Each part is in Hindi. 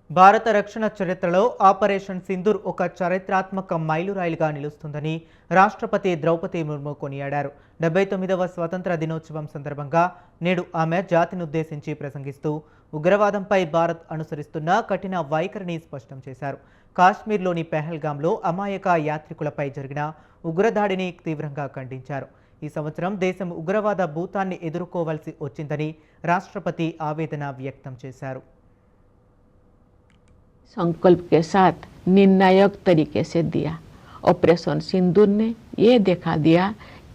భారత రక్షణ చరిత్రలో ఆపరేషన్ సింధూర్ ఒక చారిత్రాత్మక మైలురాయిలుగా నిలుస్తుందని రాష్ట్రపతి ద్రౌపది ముర్ము కొనియాడారు. 79వ స్వతంత్ర దినోత్సవం సందర్భంగా నేడు ఆమె జాతినుద్దేశించి ప్రసంగిస్తూ ఉగ్రవాదంపై భారత్ అనుసరిస్తున్న కఠిన వైఖరిని స్పష్టం చేశారు. కాశ్మీర్లోని పెహల్గాంలో అమాయక యాత్రికులపై జరిగిన ఉగ్రదాడిని తీవ్రంగా ఖండించారు. ఈ సంవత్సరం దేశం ఉగ్రవాద భూతాన్ని ఎదుర్కోవాల్సి వచ్చిందని రాష్ట్రపతి ఆవేదన వ్యక్తం చేశారు. संकल्प के साथ निर्णायक तरीके से दिया। ऑपरेशन सिंदूर ने ये दिखा दिया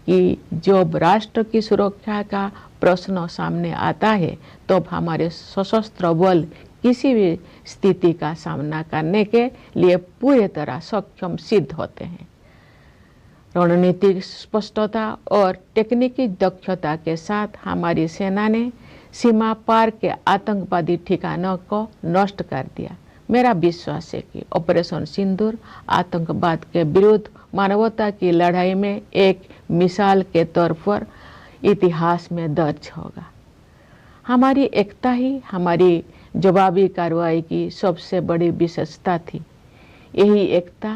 कि जब राष्ट्र की सुरक्षा का प्रश्न सामने आता है तो हमारे सशस्त्र बल किसी भी स्थिति का सामना करने के लिए पूरी तरह सक्षम सिद्ध होते हैं। रणनीतिक स्पष्टता और टेक्निकी दक्षता के साथ हमारी सेना ने सीमा पार के आतंकवादी ठिकानों को नष्ट कर दिया। मेरा विश्वास है कि ऑपरेशन सिंदूर आतंकवाद के विरुद्ध मानवता की लड़ाई में एक मिसाल के तौर पर इतिहास में दर्ज होगा। हमारी एकता ही हमारी जवाबी कार्रवाई की सबसे बड़ी विशेषता थी। यही एकता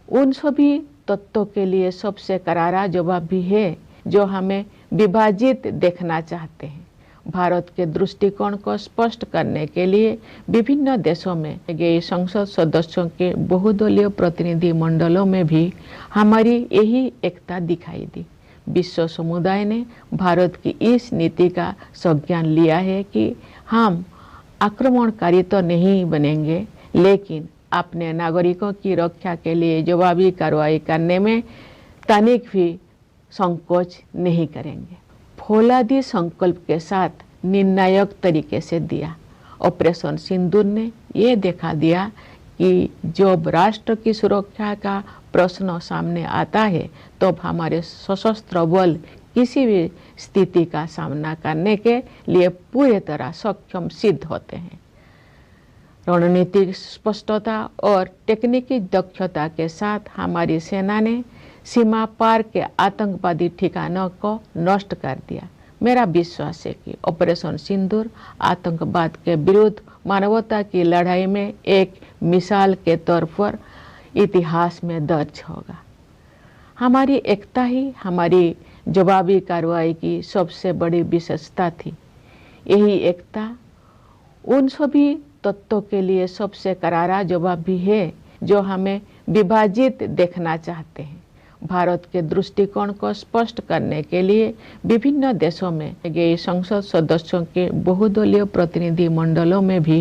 उन सभी तत्वों के लिए सबसे करारा जवाब भी है जो हमें विभाजित देखना चाहते हैं। भारत के दृष्टिकोण को स्पष्ट करने के लिए विभिन्न देशों में गए संसद सदस्यों के बहुदलीय प्रतिनिधि मंडलों में भी हमारी यही एकता दिखाई दी। विश्व समुदाय ने भारत की इस नीति का संज्ञान लिया है कि हम आक्रमणकारी तो नहीं बनेंगे, लेकिन अपने नागरिकों की रक्षा के लिए जवाबी कार्रवाई करने में तनिक भी संकोच नहीं करेंगे। फौलादी संकल्प के साथ निर्णायक तरीके से दिया। ऑपरेशन सिंदूर ने ये दिखा दिया कि जब राष्ट्र की सुरक्षा का प्रश्न सामने आता है तो हमारे सशस्त्र बल किसी भी स्थिति का सामना करने के लिए पूरी तरह सक्षम सिद्ध होते हैं। रणनीतिक स्पष्टता और टेक्निकी दक्षता के साथ हमारी सेना ने सीमा पार के आतंकवादी ठिकानों को नष्ट कर दिया। मेरा विश्वास है कि ऑपरेशन सिंदूर आतंकवाद के विरुद्ध मानवता की लड़ाई में एक मिसाल के तौर पर इतिहास में दर्ज होगा। हमारी एकता ही हमारी जवाबी कार्रवाई की सबसे बड़ी विशेषता थी। यही एकता उन सभी तत्वों के लिए सबसे करारा जवाब भी है जो हमें विभाजित देखना चाहते हैं। भारत के दृष्टिकोण को स्पष्ट करने के लिए विभिन्न देशों में गए संसद सदस्यों के बहुदलीय प्रतिनिधि मंडलों में भी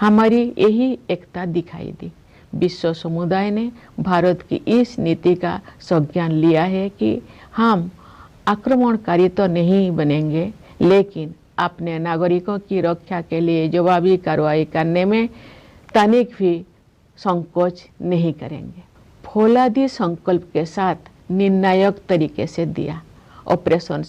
हमारी यही एकता दिखाई दी। विश्व समुदाय ने भारत की इस नीति का संज्ञान लिया है कि हम आक्रमणकारी तो नहीं बनेंगे, लेकिन अपने नागरिकों की रक्षा के लिए जवाबी कार्रवाई करने में तनिक भी संकोच नहीं करेंगे। फौलादी संकल्प के साथ निर्णायक तरीके से दिया। ऑपरेशन